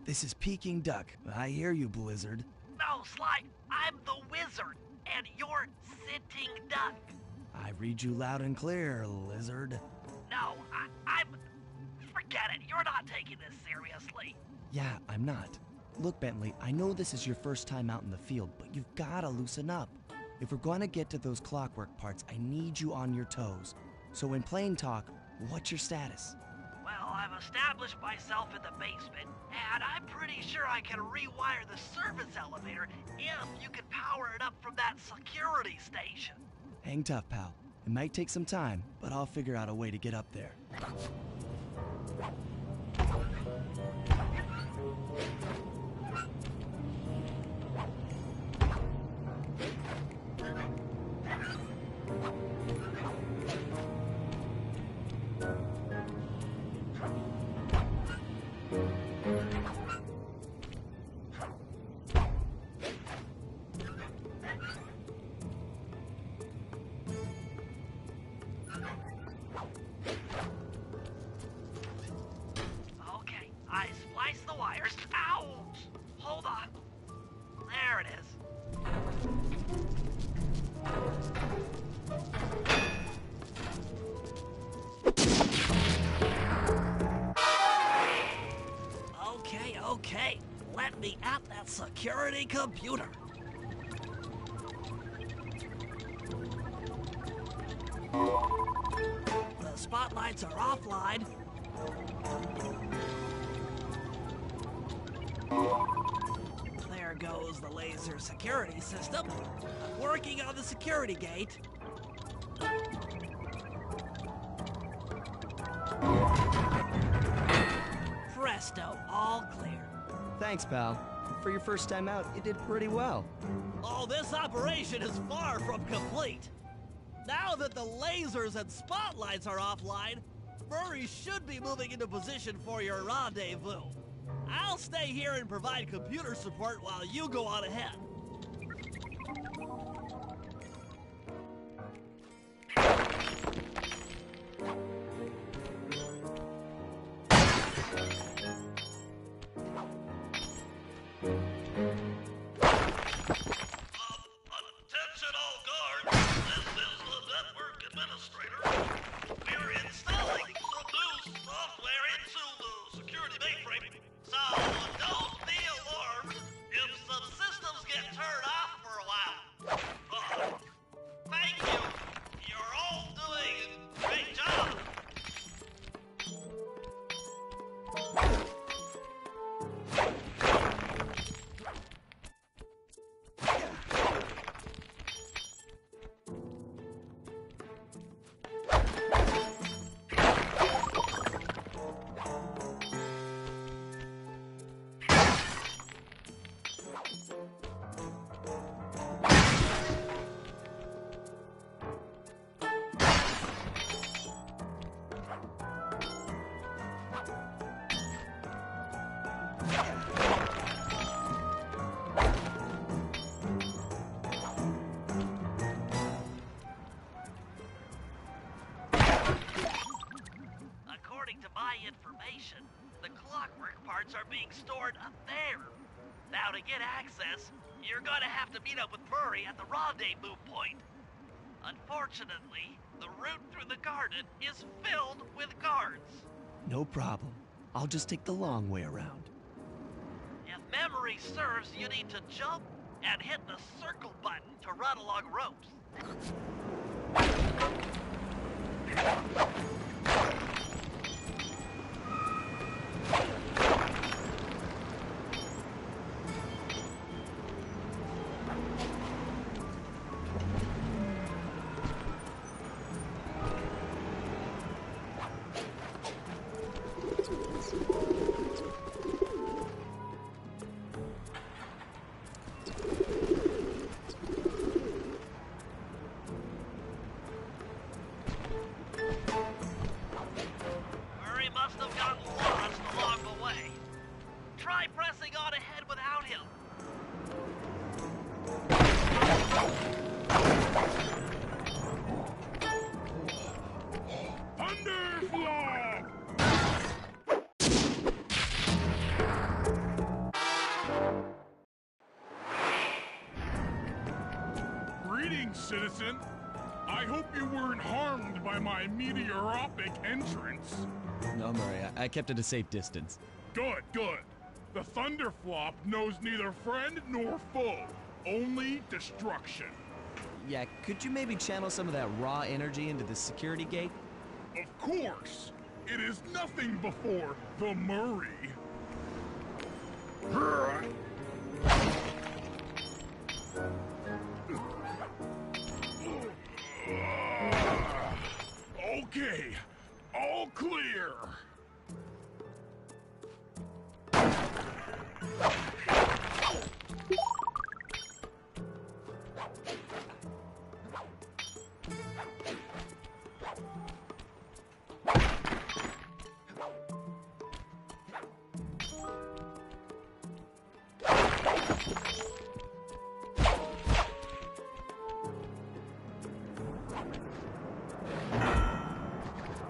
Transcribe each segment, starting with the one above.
This is Peking Duck. I hear you, Blizzard. No, Sly, I'm the wizard, and you're Sitting Duck. I read you loud and clear, Lizard. No, I'm... Forget it, you're not taking this seriously. Yeah, I'm not. Look, Bentley, I know this is your first time out in the field, but you've gotta loosen up. If we're gonna get to those clockwork parts, I need you on your toes. So in plain talk, what's your status? Well, I've established myself in the basement, and I'm pretty sure I can rewire the service elevator if you can power it up from that security station. Hang tough, pal. It might take some time, but I'll figure out a way to get up there. I spliced the wires. Ouch! Hold on. There it is. Okay. Let me at that security computer. The spotlights are offline. There goes the laser security system. I'm working on the security gate. Presto, all clear. Thanks, pal. For your first time out, you did pretty well. Oh, this operation is far from complete. Now that the lasers and spotlights are offline, Murray should be moving into position for your rendezvous. I'll stay here and provide computer support while you go on ahead. Attention all guards, this is the network administrator. We're installing some new software into the security mainframe. So don't be alarmed if some systems get turned off for a while. Thank you. You're all doing a great job. According to my information, the clockwork parts are being stored up there. Now to get access, you're gonna have to meet up with Murray at the rendezvous point. Unfortunately, the route through the garden is filled with guards. No problem. I'll just take the long way around. If memory serves, you need to jump and hit the circle button to run along ropes. Try pressing on ahead without him. Thunderflop! Greetings, citizen. I hope you weren't harmed by my meteoropic entrance. No, Murray, I kept at a safe distance. Good, good. The Thunderflop knows neither friend nor foe, only destruction. Yeah, could you maybe channel some of that raw energy into the security gate? Of course. It is nothing before the Murray. Okay, all clear.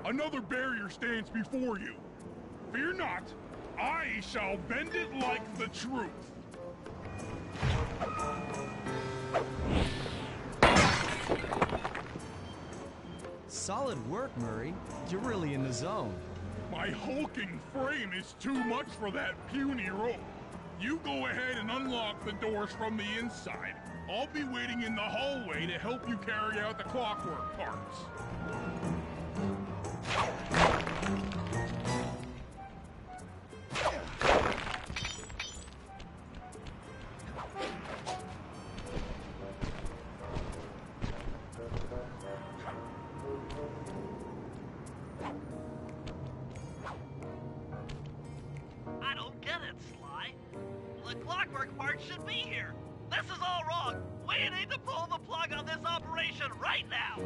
Another barrier stands before you. Fear not, I shall bend it like the truth. Solid work, Murray. You're really in the zone. My hulking frame is too much for that puny rope. You go ahead and unlock the doors from the inside. I'll be waiting in the hallway to help you carry out the clockwork parts. I don't get it, Sly. The clockwork part should be here. This is all wrong. We need to pull the plug on this operation right now.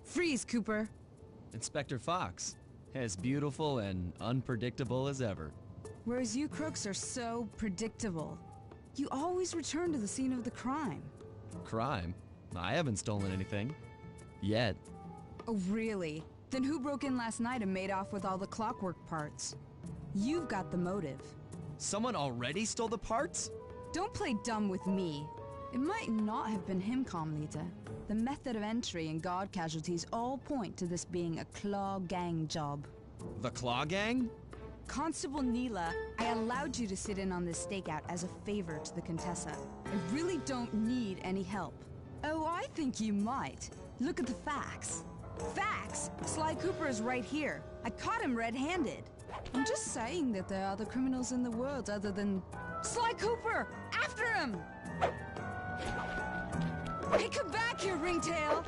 Freeze, Cooper. Inspector Fox, as beautiful and unpredictable as ever. Whereas you crooks are so predictable. You always return to the scene of the crime. Crime? I haven't stolen anything. Yet. Oh, really? Then who broke in last night and made off with all the clockwork parts? You've got the motive. Someone already stole the parts? Don't play dumb with me. It might not have been him, Carmelita. The method of entry and guard casualties all point to this being a Claw Gang job. The Claw Gang? Constable Neela, I allowed you to sit in on this stakeout as a favor to the Contessa. I really don't need any help. Oh, I think you might. Look at the facts. Facts? Sly Cooper is right here. I caught him red-handed. I'm just saying that there are other criminals in the world other than... Sly Cooper! After him! Hey, come back here, Ringtail!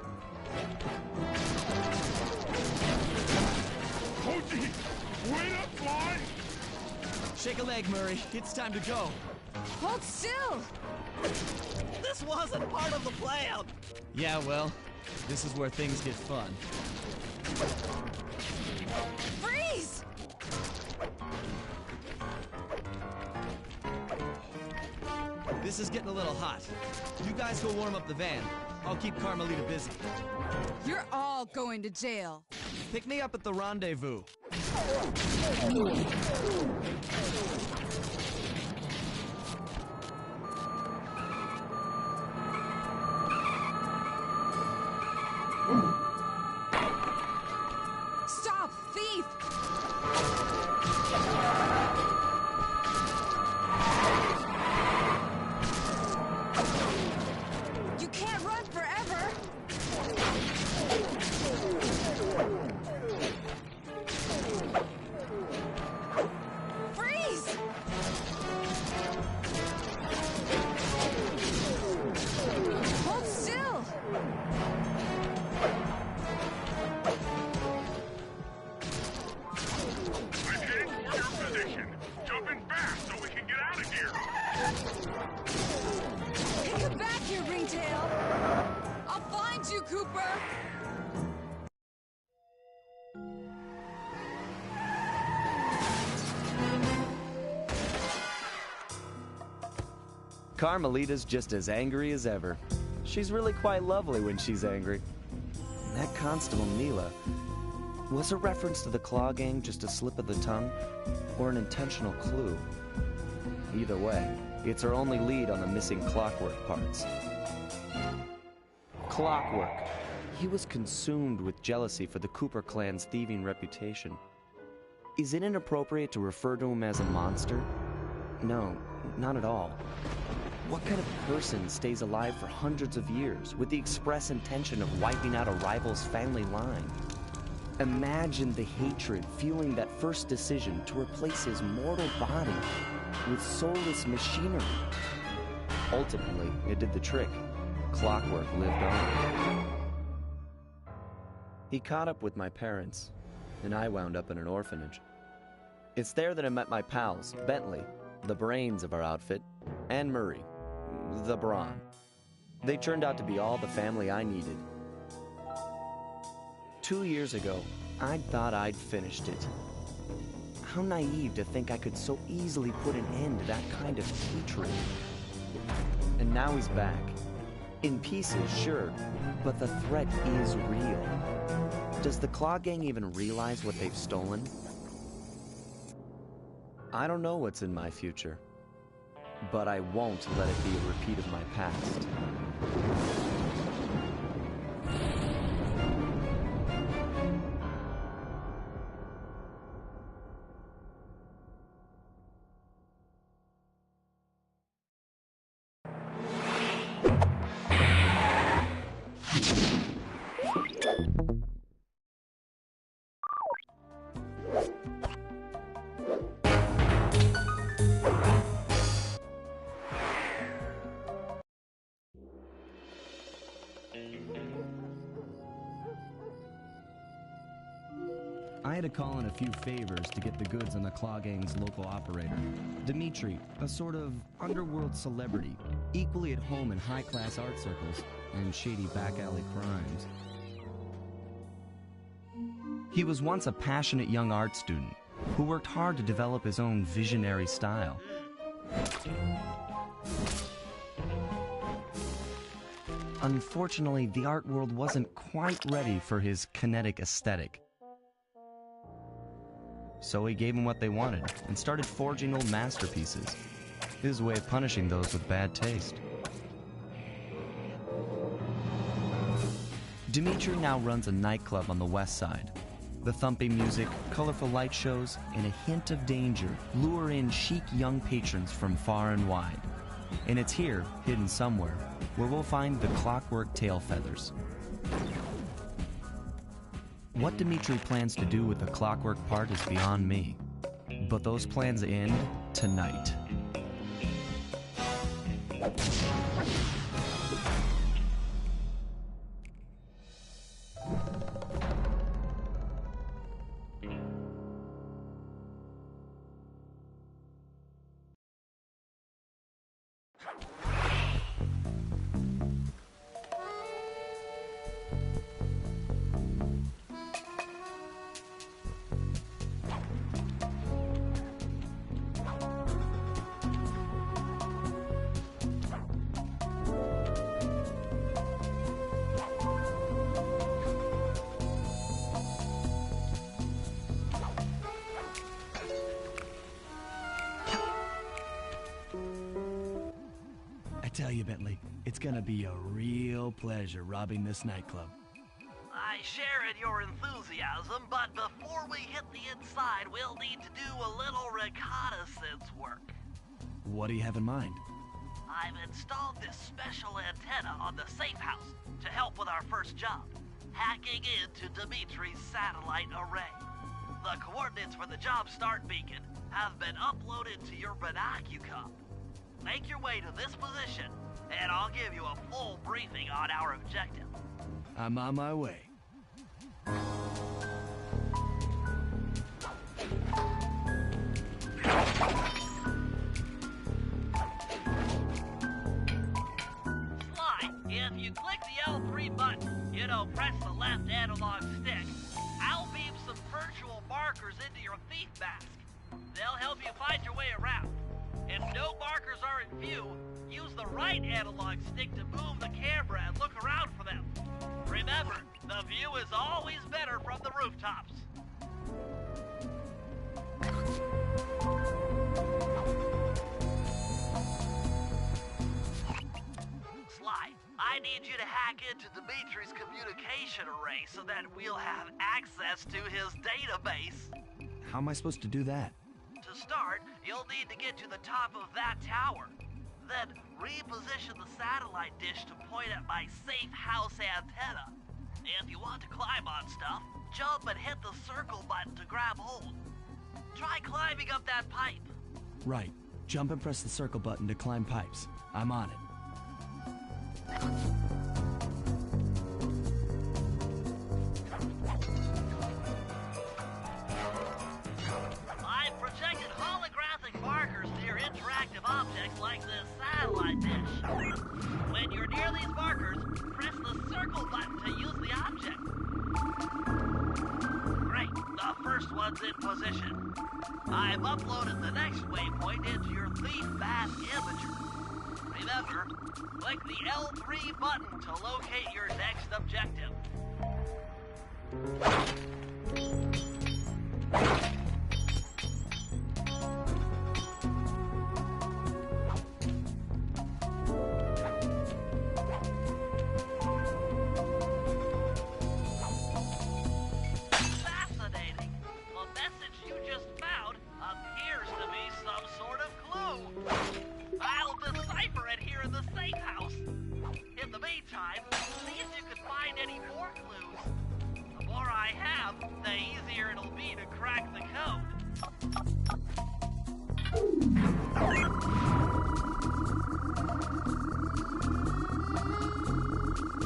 Oh, gee! Wait up, Fly! Shake a leg, Murray. It's time to go. Hold still! This wasn't part of the plan. Yeah, well, this is where things get fun. Freeze! This is getting a little hot. You guys go warm up the van. I'll keep Carmelita busy. You're all going to jail. Pick me up at the rendezvous. Stop, thief! You can't run forever! Freeze! Hold still! I'm heading toward your position. Jump in fast so we can get out of here. Hey, come back here, Ringtail! I'll find you, Cooper! Carmelita's just as angry as ever. She's really quite lovely when she's angry. And that Constable Neela, was a reference to the Claw Gang just a slip of the tongue, or an intentional clue? Either way, it's our only lead on the missing Clockwork parts. Clockwork. He was consumed with jealousy for the Cooper clan's thieving reputation. Is it inappropriate to refer to him as a monster? No, not at all. What kind of person stays alive for hundreds of years with the express intention of wiping out a rival's family line? Imagine the hatred fueling that first decision to replace his mortal body with soulless machinery. Ultimately, it did the trick. Clockwork lived on. He caught up with my parents, and I wound up in an orphanage. It's there that I met my pals, Bentley, the brains of our outfit, and Murray, the brawn. They turned out to be all the family I needed. 2 years ago, I thought I'd finished it. How naive to think I could so easily put an end to that kind of hatred. And now he's back. In pieces, sure, but the threat is real. Does the Claw Gang even realize what they've stolen? I don't know what's in my future, but I won't let it be a repeat of my past. I had to call in a few favors to get the goods on the Claw Gang's local operator, Dimitri, a sort of underworld celebrity, equally at home in high-class art circles and shady back-alley crimes. He was once a passionate young art student who worked hard to develop his own visionary style. Unfortunately, the art world wasn't quite ready for his kinetic aesthetic. So he gave them what they wanted and started forging old masterpieces. His way of punishing those with bad taste. Dimitri now runs a nightclub on the west side. The thumping music, colorful light shows, and a hint of danger lure in chic young patrons from far and wide. And it's here, hidden somewhere, where we'll find the Clockwork tail feathers. What Dimitri plans to do with the Clockwork part is beyond me. But those plans end tonight. Tell you, Bentley, it's gonna be a real pleasure robbing this nightclub. I share in your enthusiasm, but before we hit the inside, we'll need to do a little reconnaissance work. What do you have in mind? I've installed this special antenna on the safe house to help with our first job, hacking into Dimitri's satellite array. The coordinates for the job start beacon have been uploaded to your binocucom. Make your way to this position, and I'll give you a full briefing on our objective. I'm on my way. Slide, if you click the L3 button, press the left analog stick, I'll beam some virtual markers into your thief mask. They'll help you find your way around. If no markers are in view, use the right analog stick to move the camera and look around for them. Remember, the view is always better from the rooftops. Sly, I need you to hack into Dimitri's communication array so that we'll have access to his database. How am I supposed to do that? To start, you'll need to get to the top of that tower. Then reposition the satellite dish to point at my safe house antenna. If you want to climb on stuff, jump and hit the circle button to grab hold. Try climbing up that pipe. Right. Jump and press the circle button to climb pipes. I'm on it. I've projected holographic markers near interactive objects like this satellite dish. When you're near these markers, press the circle button to use the object. Great, the first one's in position. I've uploaded the next waypoint into your thief mask imager. Remember, click the L3 button to locate your next objective. Fascinating. The message you just found appears to be some sort of clue. I'll decipher it here in the safe house. In the meantime, see if you can find any more clues. The more I have, the easier it'll be to crack the code.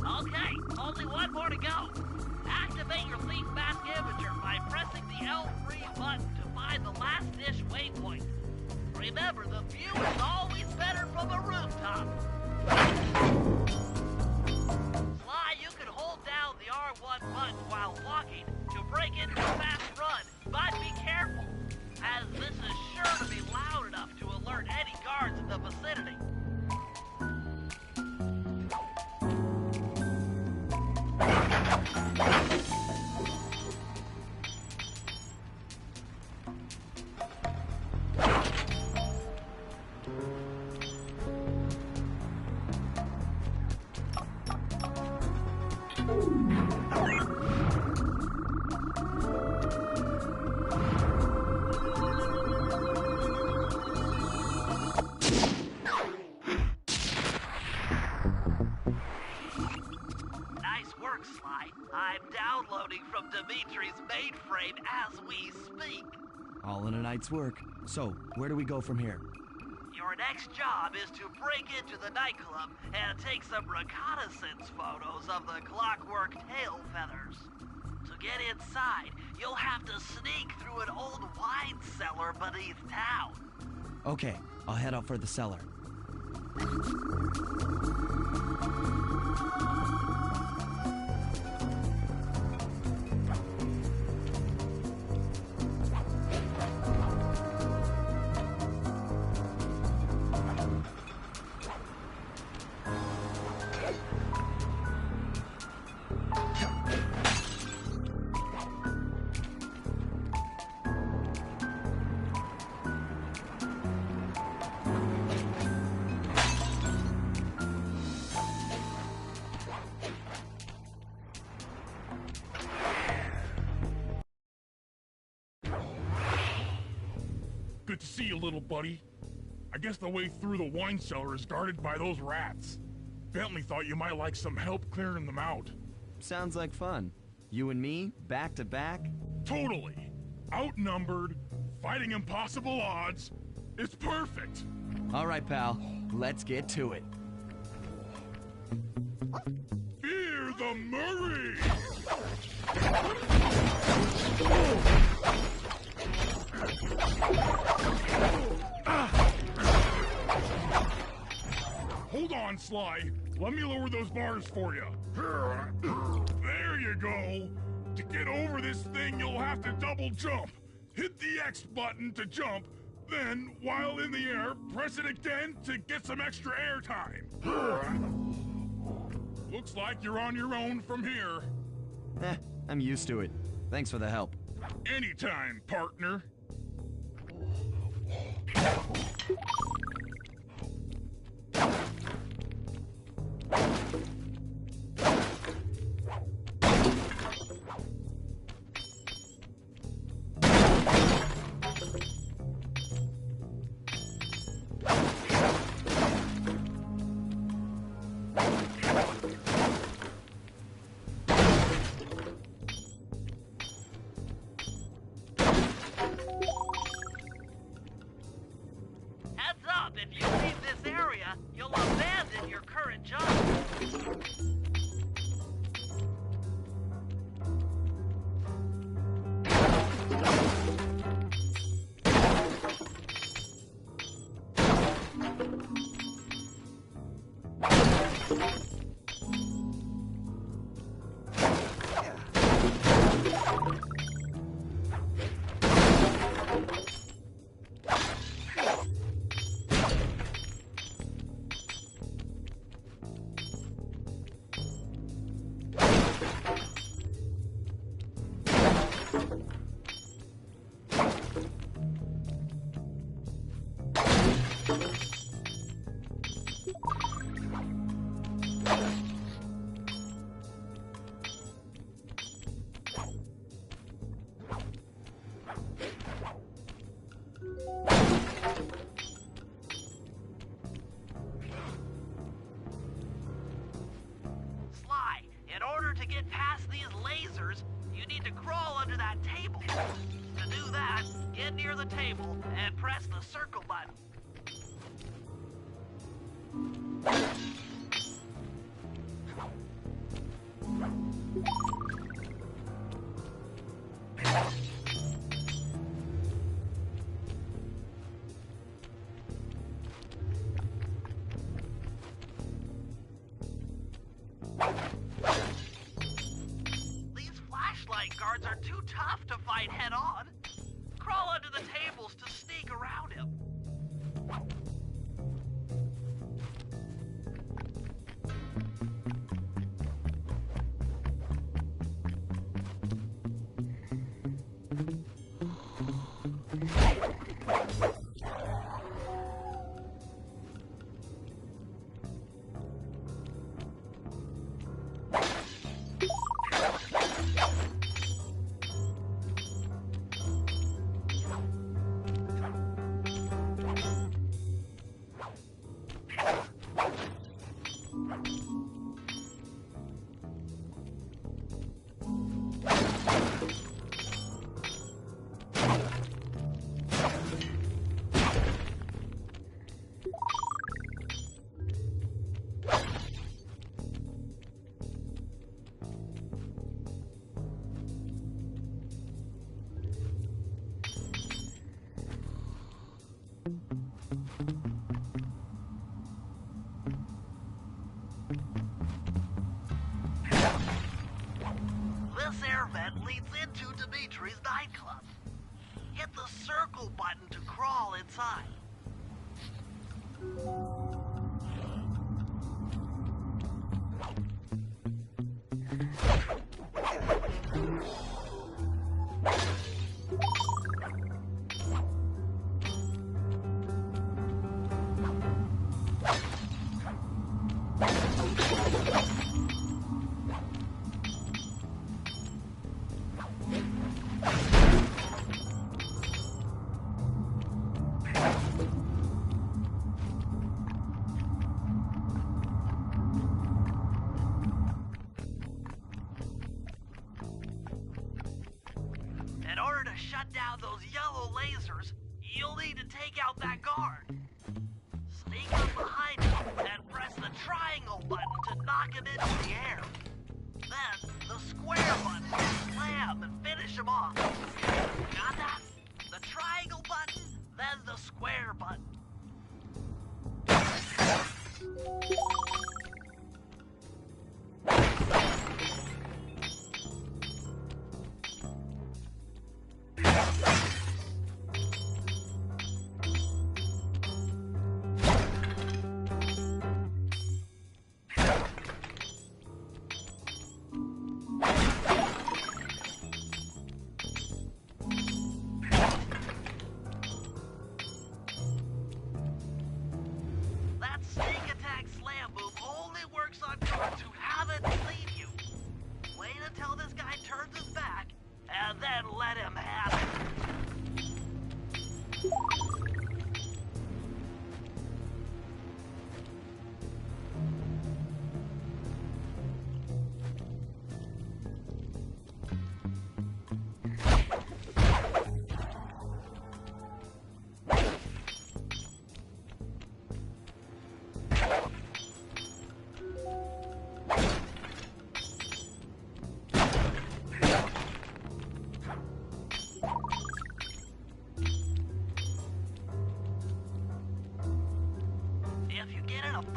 Okay, only one more to go. Activate your thief mask imager by pressing the L3 button to find the last dish waypoint. Remember, the view is always better from a rooftop. Sly, you can hold down the R1 button while walking to break into a fast run, but be careful, as this is sure to be loud enough to alert any guards in the vicinity. I'm downloading from Dimitri's mainframe as we speak. All in a night's work. So, where do we go from here? Your next job is to break into the nightclub and take some reconnaissance photos of the clockwork tail feathers. To get inside, you'll have to sneak through an old wine cellar beneath town. Okay, I'll head out for the cellar. Good to see you, little buddy. I guess the way through the wine cellar is guarded by those rats. Bentley thought you might like some help clearing them out. Sounds like fun. You and me, back to back? Totally. Outnumbered, fighting impossible odds. It's perfect. All right, pal. Let's get to it. Fear the Murray! Hold on, Sly. Let me lower those bars for you. There you go. To get over this thing, you'll have to double jump. Hit the X button to jump, Then, while in the air, press it again to get some extra air time. Looks like you're on your own from here. I'm used to it. Thanks for the help. Anytime, partner. Heads up, if you leave this area, you'll abandon your current job. Sly, in order to get past these lasers, you need to crawl under that table. To do that, get near the table and press the circle button. These flashlight guards are too tough to fight head-on. Crawl under the tables to sneak around him. This air vent leads into Dimitri's nightclub. Hit the circle button to crawl inside. In order to shut down those yellow lasers, you'll need to take out that guard. Sneak up behind him and press the triangle button to knock him into the air. Then, the square button to slam and finish him off. Got that? The triangle button, then the square button.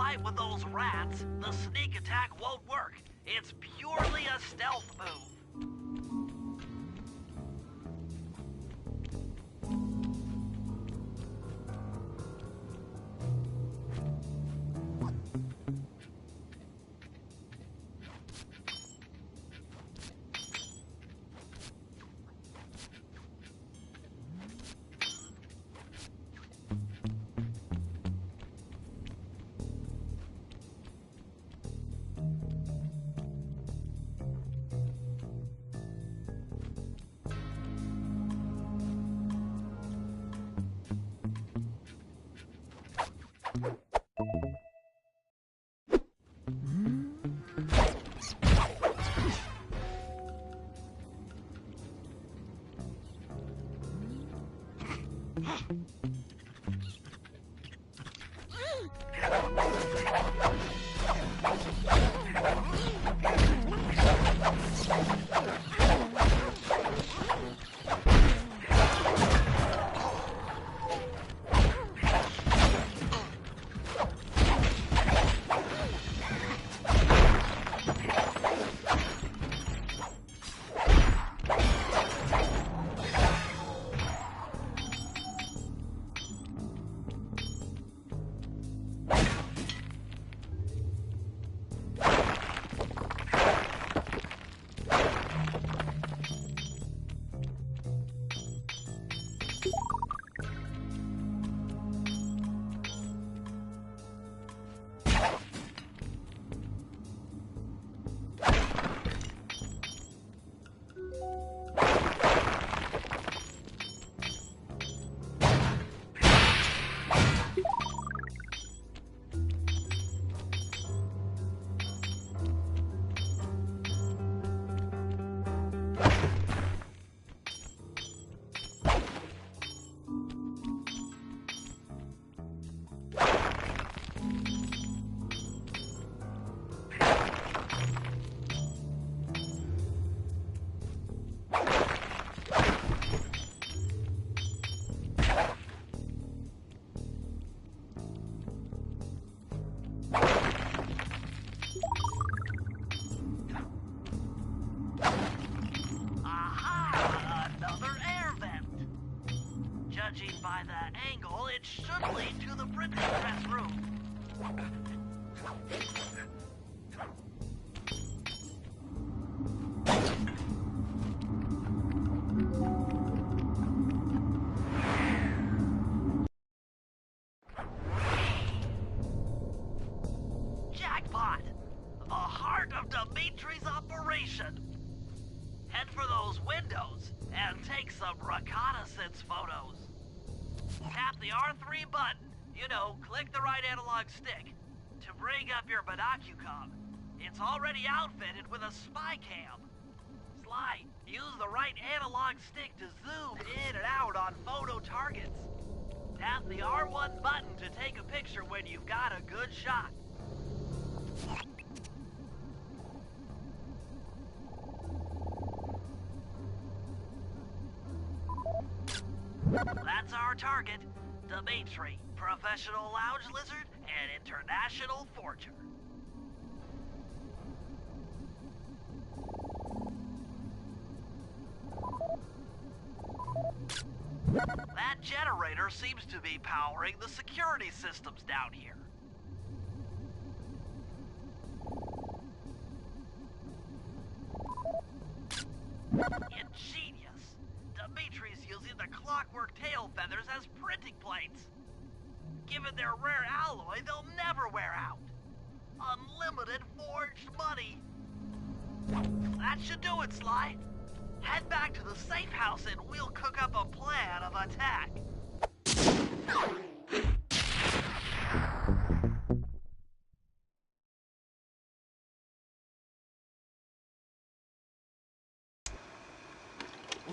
fight with those rats, the sneak attack won't work. It's purely a stealth move. By the angle, it should lead to the printing press room. Jackpot! The heart of Dimitri's operation. Head for those windows and take some reconnaissance photos. Tap the R3 button, click the right analog stick, to bring up your binocucom. It's already outfitted with a spy cam. Sly, use the right analog stick to zoom in and out on photo targets. Tap the R1 button to take a picture when you've got a good shot. That's our target, Dimitri, professional lounge lizard and international forger. That generator seems to be powering the security systems down here. Ingenious. Dimitri's using the clockwork tail feathers as printing plates. Given their rare alloy, they'll never wear out. Unlimited forged money. That should do it, Sly. Head back to the safe house and we'll cook up a plan of attack.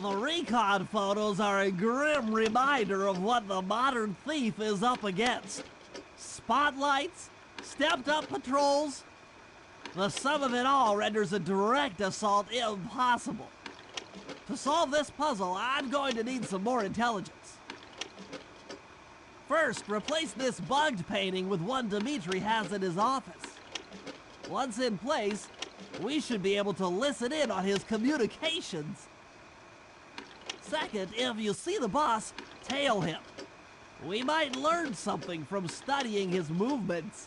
The recon photos are a grim reminder of what the modern thief is up against. Spotlights, stepped-up patrols. The sum of it all renders a direct assault impossible. To solve this puzzle, I'm going to need some more intelligence. First, replace this bugged painting with one Dimitri has in his office. Once in place, we should be able to listen in on his communications. Second, if you see the boss, tail him. We might learn something from studying his movements.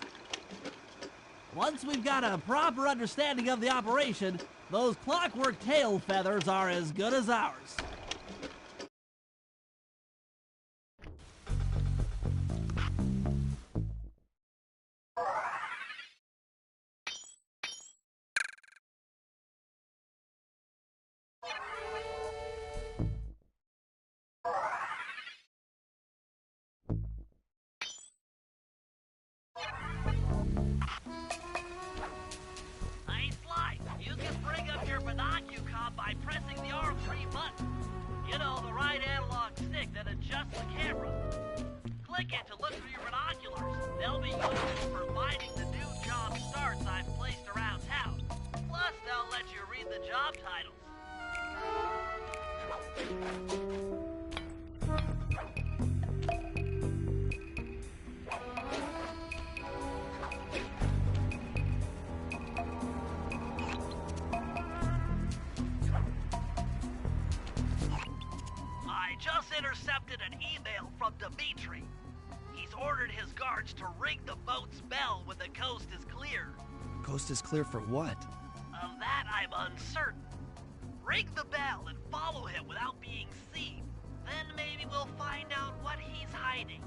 Once we've got a proper understanding of the operation, those clockwork tail feathers are as good as ours. Hey, Sly, you can bring up your binocucom by pressing the R3 button. You know, the right analog stick that adjusts the camera. Click it to look through your binoculars. They'll be useful for finding the new job starts I've placed around town. Plus, they'll let you read the job titles. I just intercepted an email from Dimitri. He's ordered his guards to ring the boat's bell when the coast is clear. Coast is clear for what? Of that, I'm uncertain. Ring the bell and follow him without being seen. Then maybe we'll find out what he's hiding.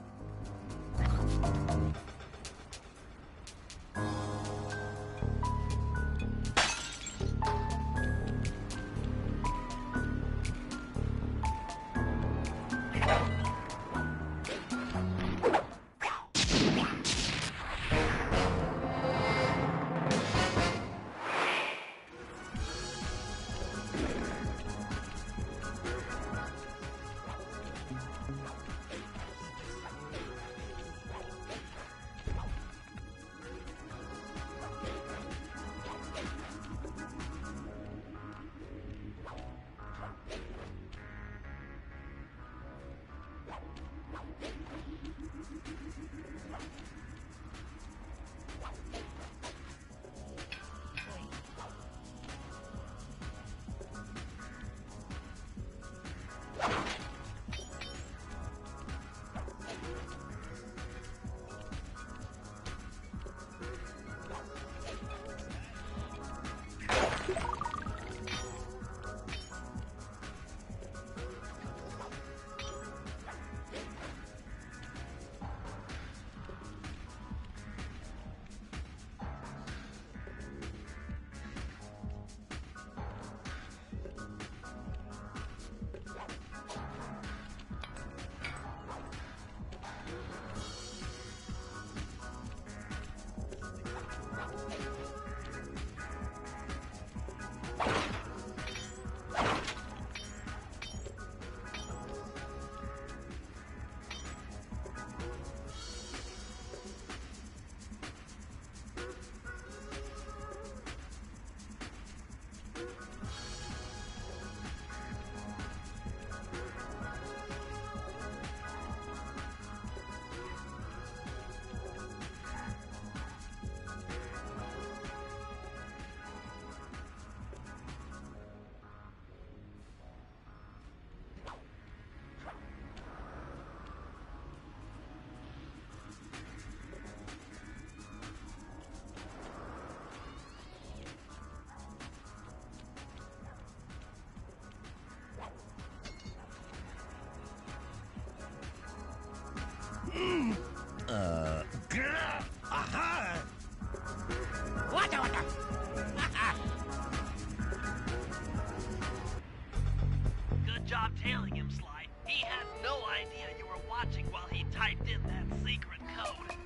Good job tailing him, Sly. He had no idea you were watching while he typed in that secret code.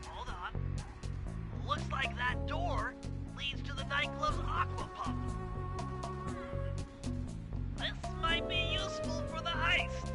Hold on. Looks like that door leads to the nightclub's aqua pump. This might be useful for the heist.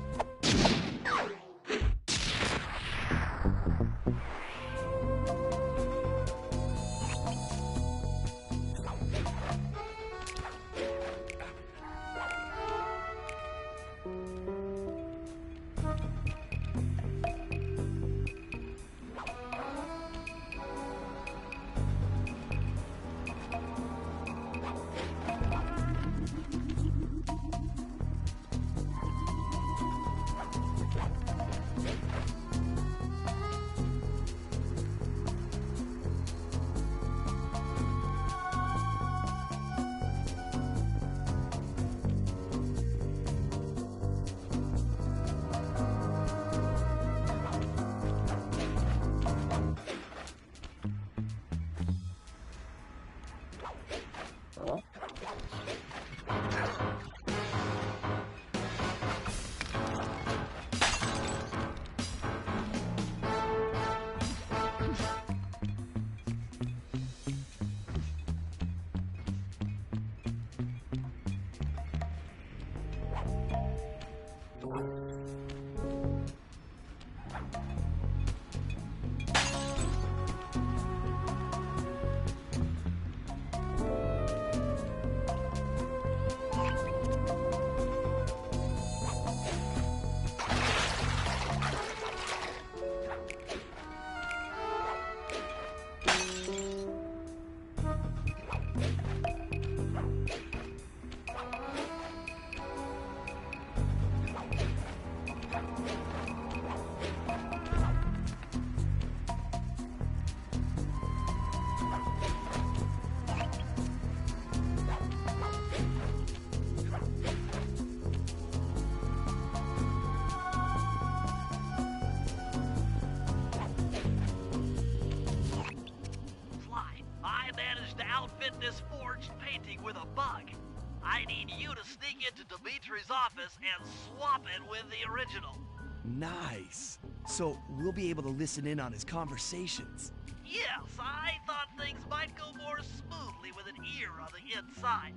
service and swap it with the original. Nice. So we'll be able to listen in on his conversations. Yes, I thought things might go more smoothly with an ear on the inside.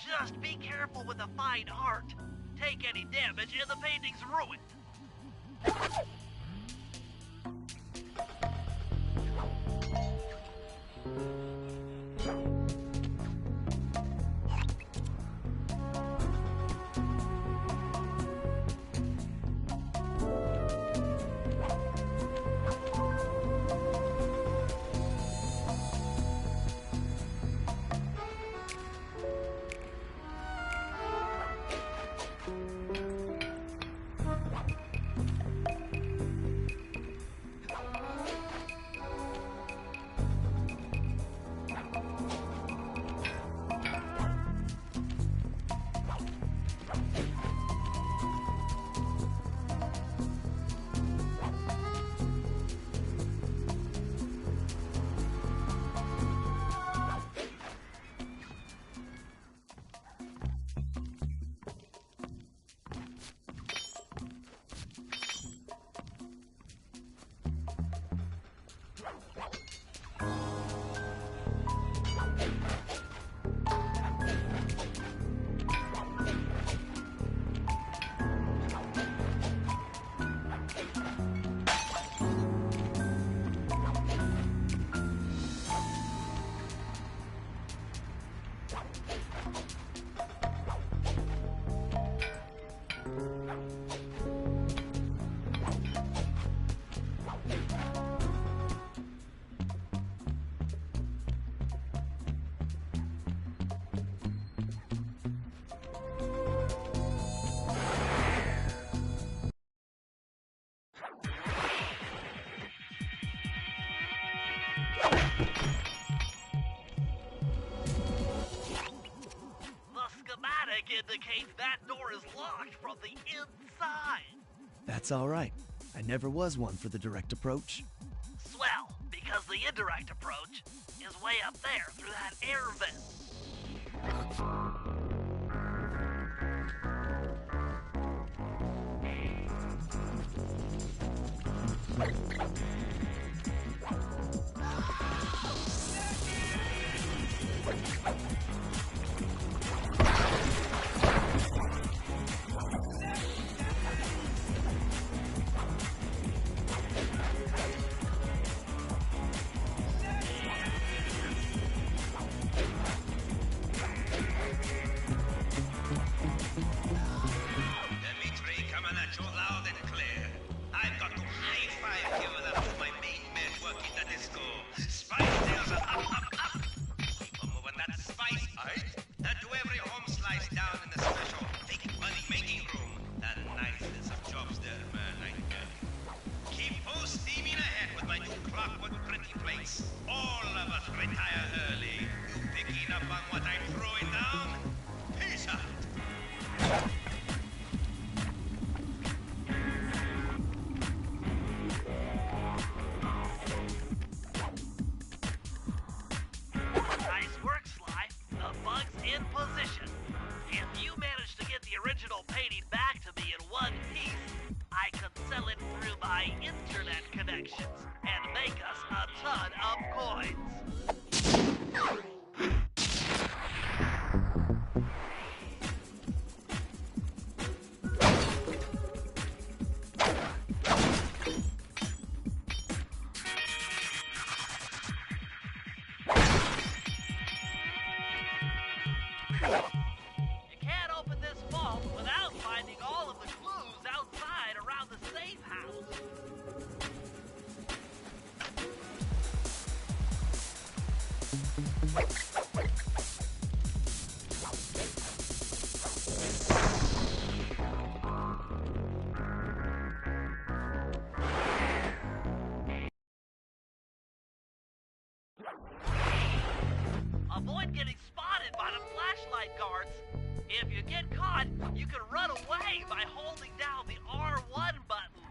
Just be careful with the fine art. Take any damage and the painting's ruined. Indicate that door is locked from the inside. That's all right. I never was one for the direct approach. Swell, because the indirect approach is way up there through that air vent. Avoid getting spotted by the flashlight guards. If you get caught, you can run away by holding down the R1 button.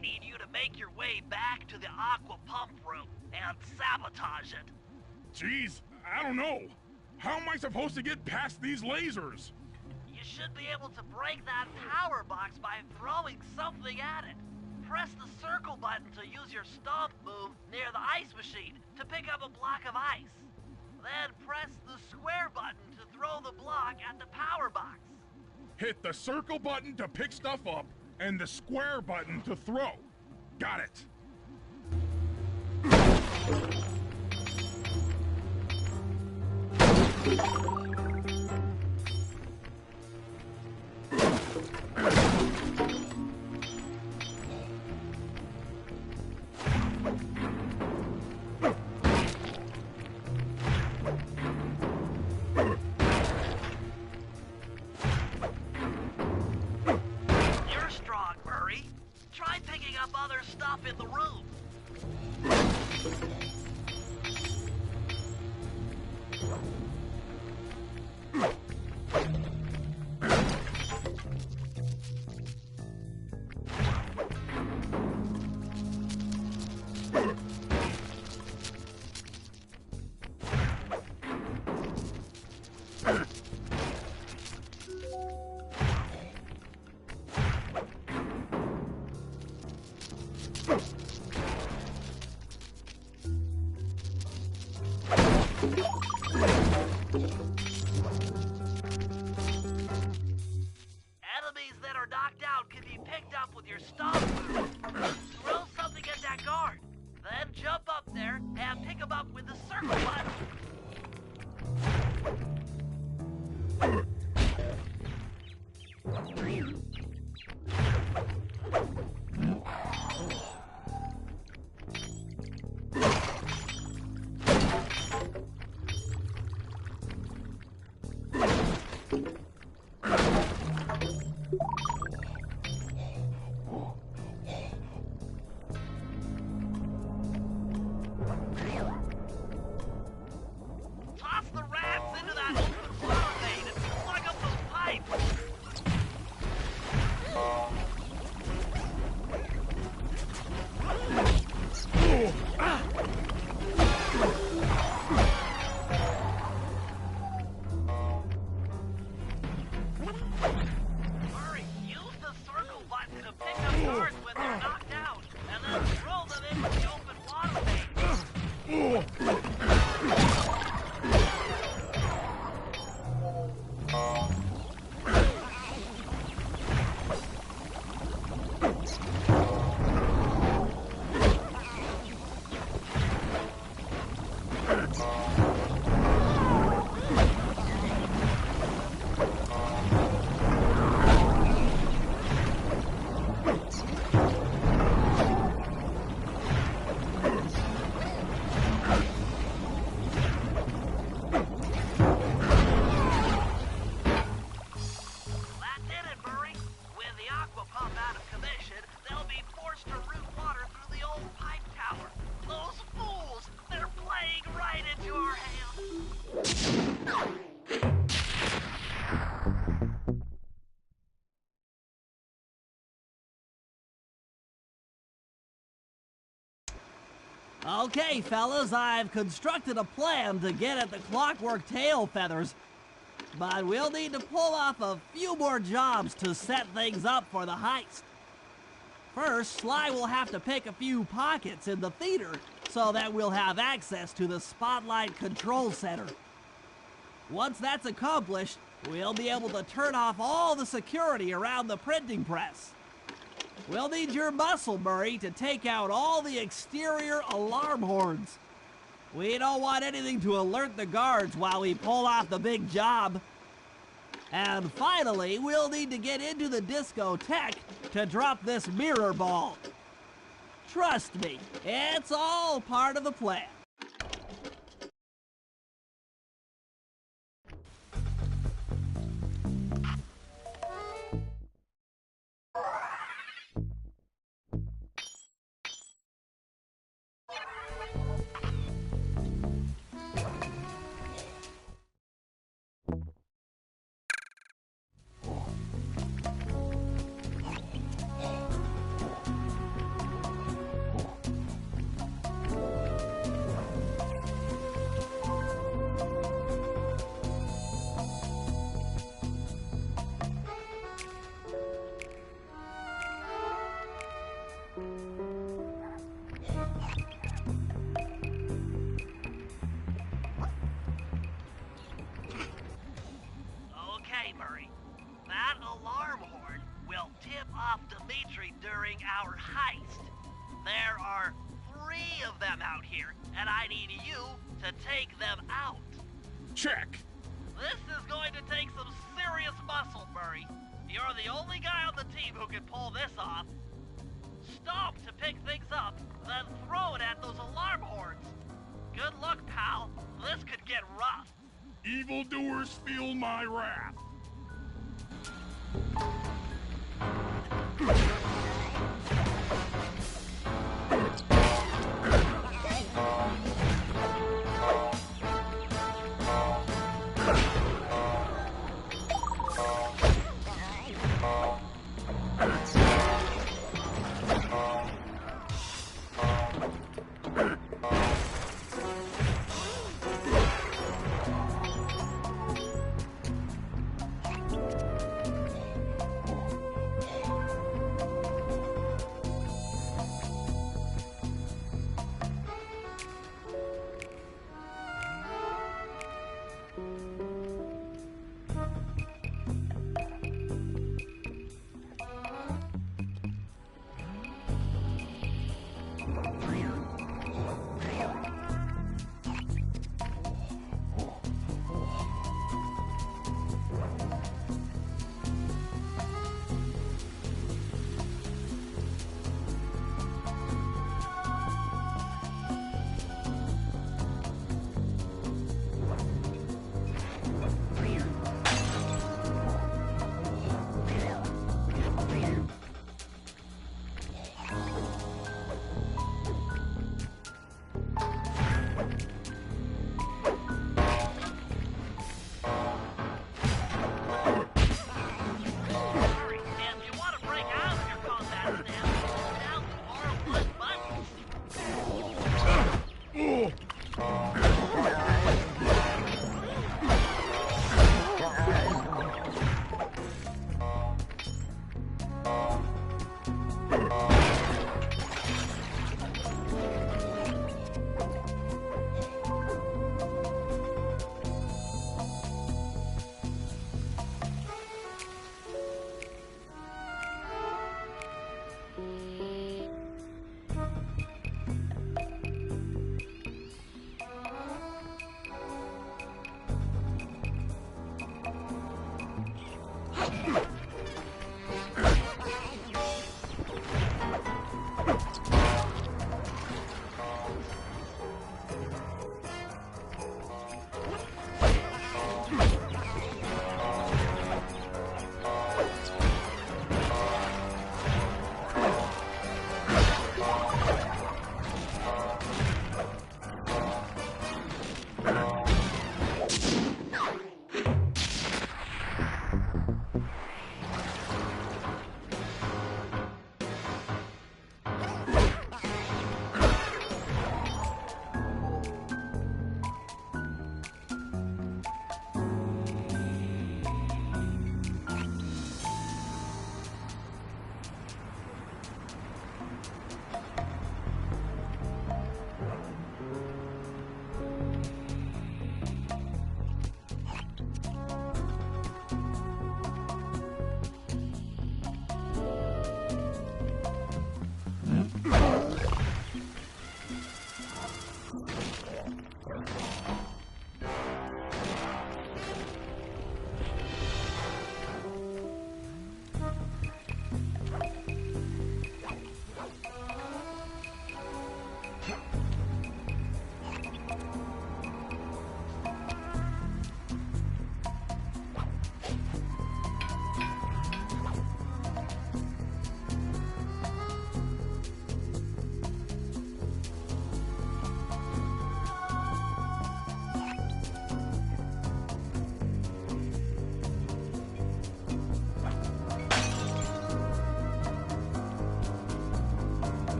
need you to make your way back to the aqua pump room and sabotage it. Jeez, I don't know. How am I supposed to get past these lasers? You should be able to break that power box by throwing something at it. Press the circle button to use your stomp move near the ice machine to pick up a block of ice. Then press the square button to throw the block at the power box. Hit the circle button to pick stuff up and the square button to throw. Got it. You're strong, Murray. Try picking up other stuff in the room. Enemies that are knocked out can be picked up with your stomp move. Throw something at that guard. Then jump up there and pick him up with the circle button. Toss the rats into that open water main and plug up those pipes. Murray, use the circle button to pick up guards when they're knocked out, and then throw them into the open water main. That did it, Murray. With the aqua pump out of commission, they'll be forced to route water through the old pipe tower. Those fools! They're playing right into our hands. Okay, fellas, I've constructed a plan to get at the clockwork tail feathers. But we'll need to pull off a few more jobs to set things up for the heist. First, Sly will have to pick a few pockets in the theater so that we'll have access to the Spotlight Control Center. Once that's accomplished, we'll be able to turn off all the security around the printing press. We'll need your muscle, Murray, to take out all the exterior alarm horns. We don't want anything to alert the guards while we pull off the big job. And finally, we'll need to get into the discotheque to drop this mirror ball. Trust me, it's all part of the plan. here, and I need you to take them out. Check. This is going to take some serious muscle, Murray. You're the only guy on the team who can pull this off. Stop to pick things up, then throw it at those alarm horns. Good luck, pal. This could get rough. Evildoers feel my wrath.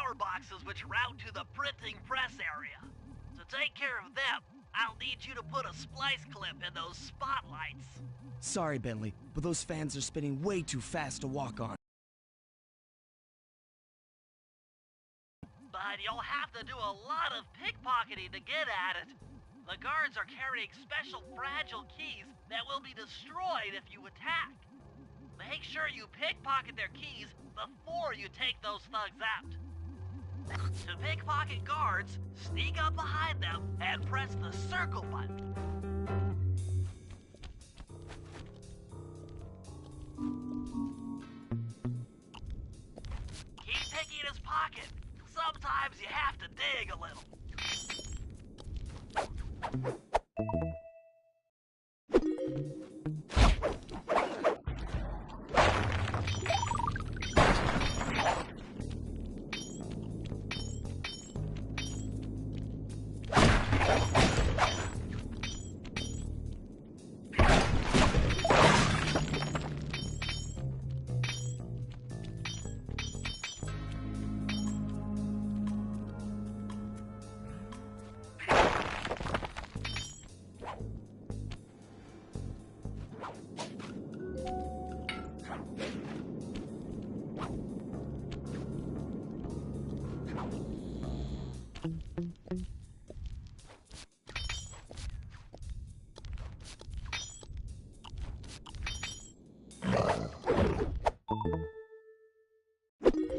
power boxes which route to the printing press area. To take care of them, I'll need you to put a splice clip in those spotlights. Sorry, Bentley, but those fans are spinning way too fast to walk on. But you'll have to do a lot of pickpocketing to get at it. The guards are carrying special fragile keys that will be destroyed if you attack. Make sure you pickpocket their keys before you take those thugs out. To pickpocket guards, sneak up behind them and press the circle button. Keep picking his pocket. Sometimes you have to dig a little.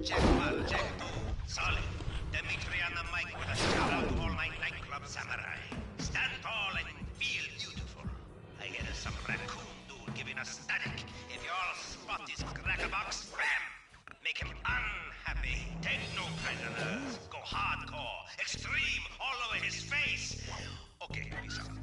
Check 1, check 2, solid. Dimitri on the mic with a shout-out to all my nightclub samurai. Stand tall and feel beautiful. I hear there's some raccoon dude giving us static. If you all spot his crackerbox, bam! Make him unhappy. Take no prisoners. Go hardcore. Extreme all over his face. Okay, peace out.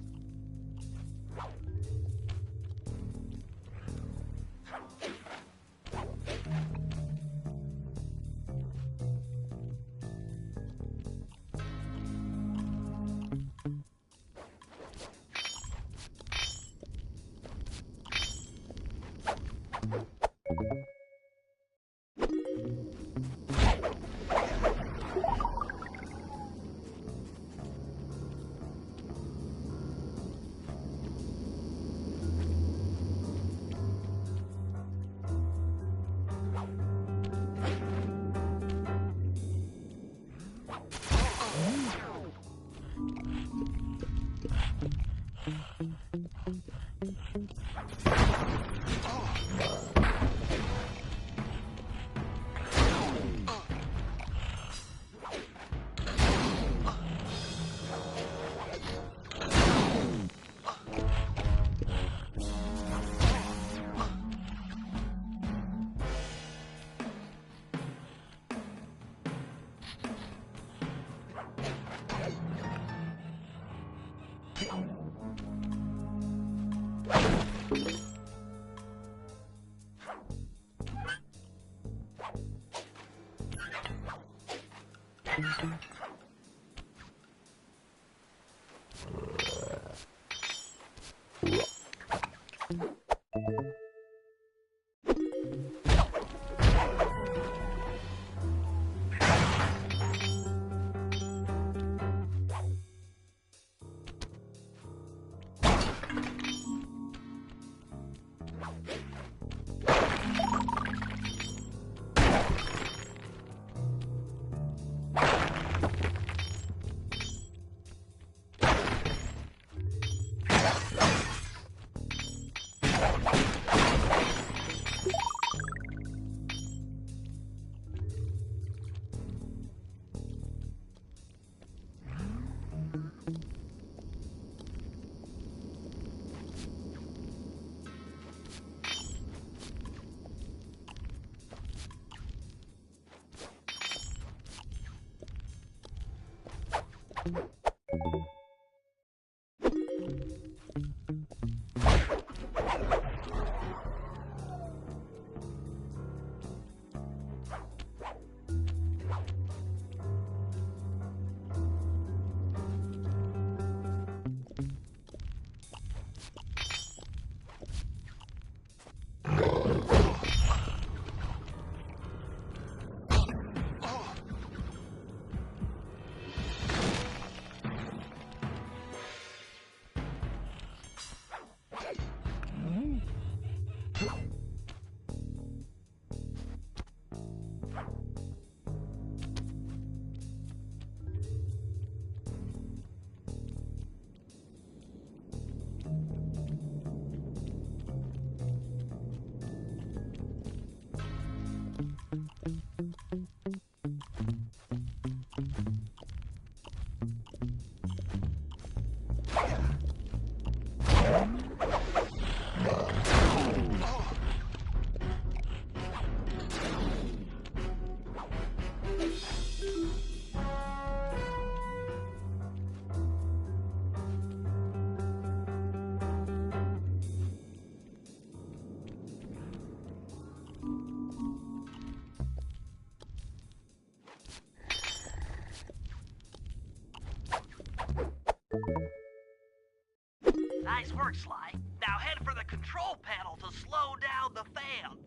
Nice work, Sly. Now head for the control panel to slow down the fans.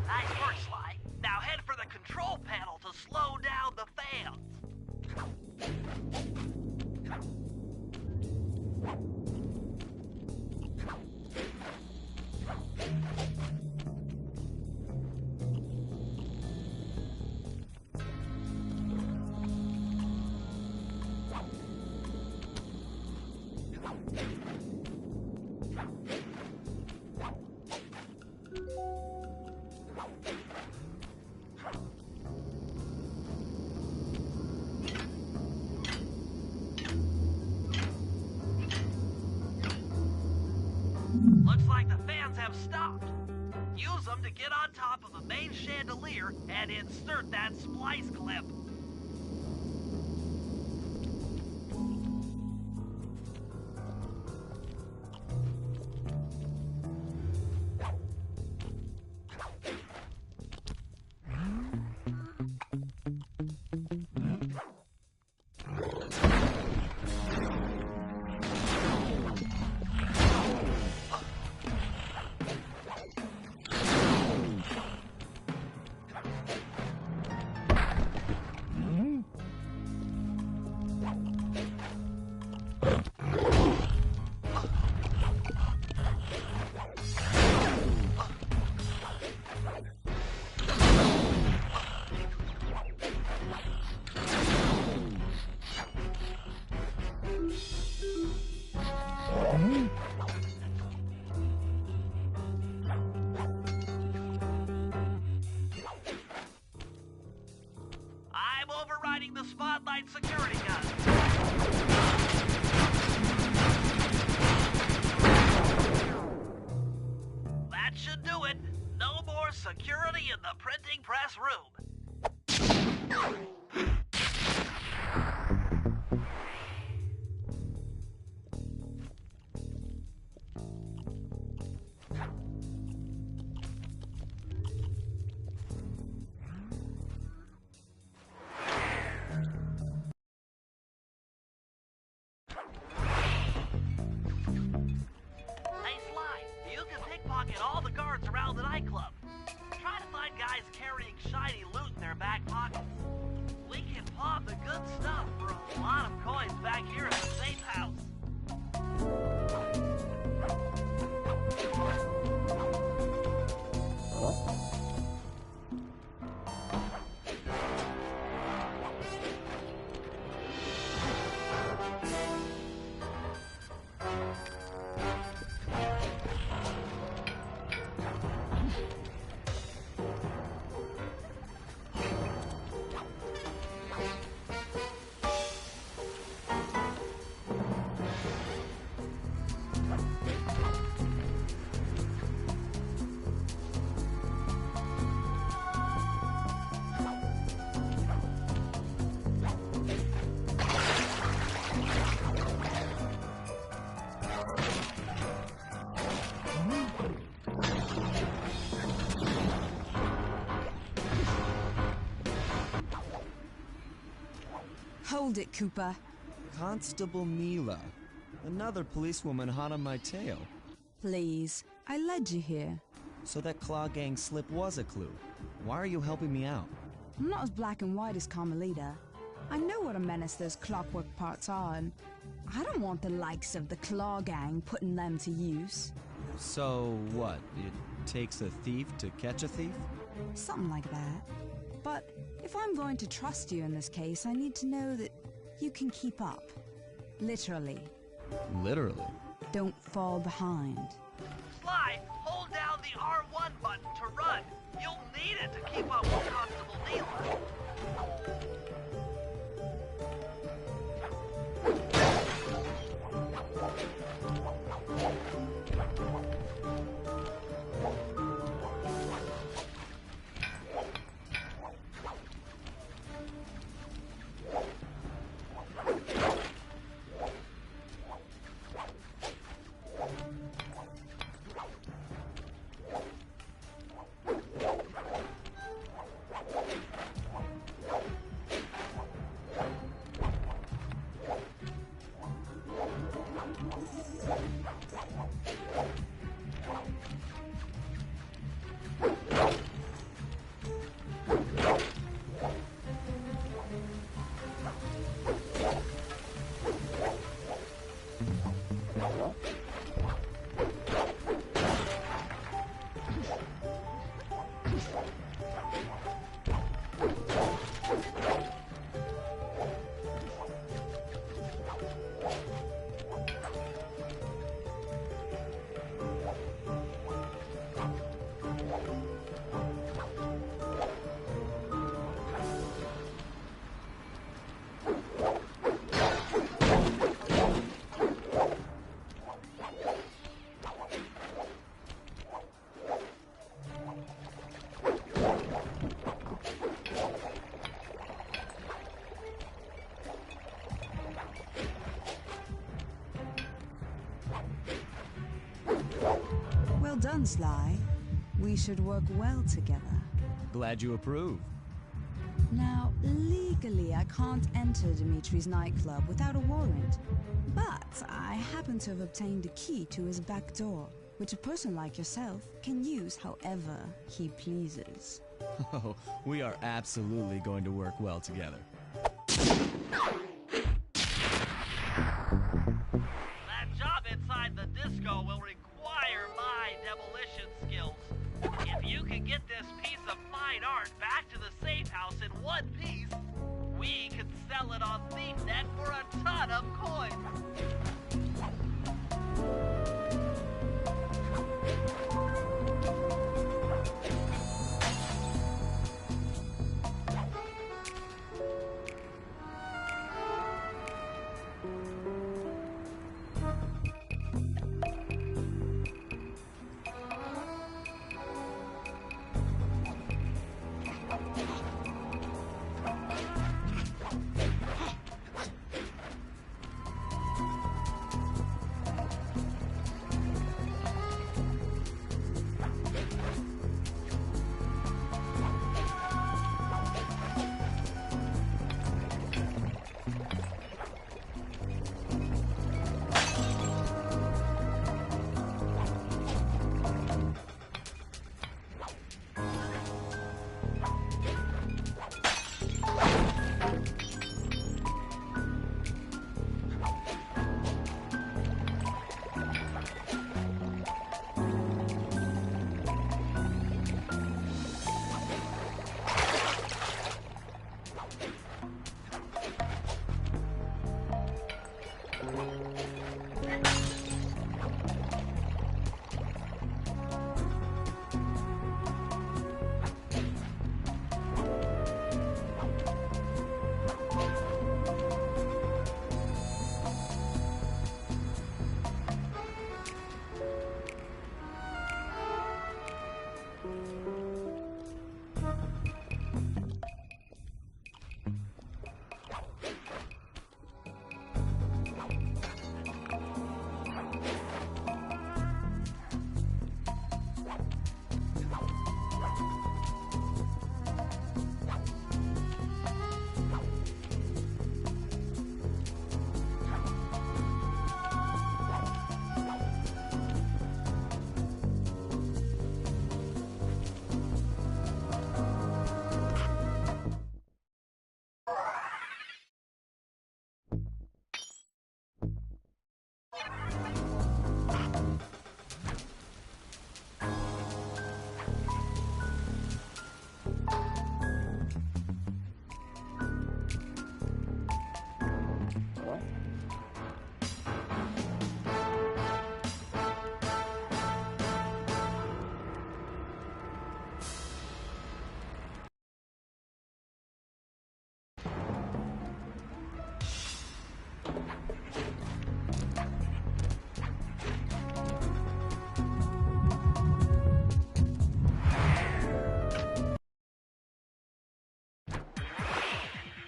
Nice work, Sly. Now head for the control panel to slow down the fans. Looks like the fans have stopped. Use them to get on top of the main chandelier and insert that splice clip. I'm overriding the spotlight security gun. That should do it. No more security in the printing press room. Hey, Sly, you can pickpocket all the guards around the nightclub. Try to find guys carrying shiny loot in their back pockets. We can pawn the good stuff for a lot of coins back here at the safe house. Hold it, Cooper. Constable Mila. Another policewoman hot on my tail. Please, I led you here. So that Claw Gang slip was a clue. Why are you helping me out? I'm not as black and white as Carmelita. I know what a menace those clockwork parts are, and I don't want the likes of the Claw Gang putting them to use. So what? It takes a thief to catch a thief? Something like that. But if I'm going to trust you in this case, I need to know that you can keep up. Literally. Literally? Don't fall behind. Sly, hold down the R1 button to run. You'll need it to keep up with Constable Neela. done, Sly. We should work well together. Glad you approve. Now, legally, I can't enter Dimitri's nightclub without a warrant. But I happen to have obtained a key to his back door, which a person like yourself can use however he pleases. Oh, we are absolutely going to work well together. That job inside the disco will require my demolition skills. If you can get this piece of fine art back to the safe house in one piece, we can sell it on ThiefNet for a ton of coins.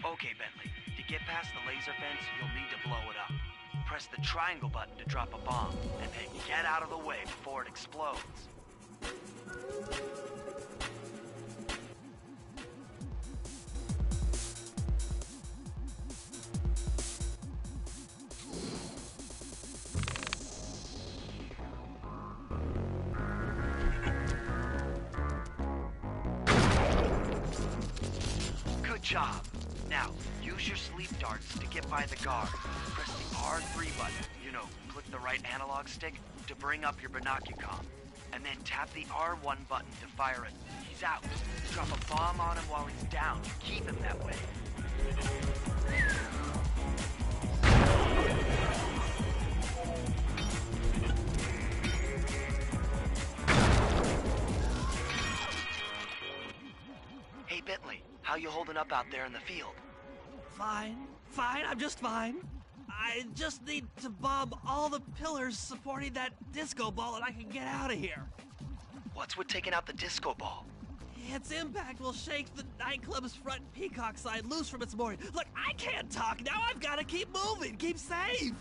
Okay, Bentley. To get past the laser fence, you'll need to blow it up. Press the triangle button to drop a bomb, and then get out of the way before it explodes. Good job. Now, use your sleep darts to get by the guard. Press the R3 button, click the right analog stick to bring up your binocucom. And then tap the R1 button to fire it. He's out. Drop a bomb on him while he's down to keep him that way. Hey, Bentley, how you holding up out there in the field? Fine, I'm just fine. I just need to bomb all the pillars supporting that disco ball and I can get out of here. What's with taking out the disco ball? Its impact will shake the nightclub's front peacock side loose from its mooring. Look, I can't talk now. I've got to keep moving, keep safe.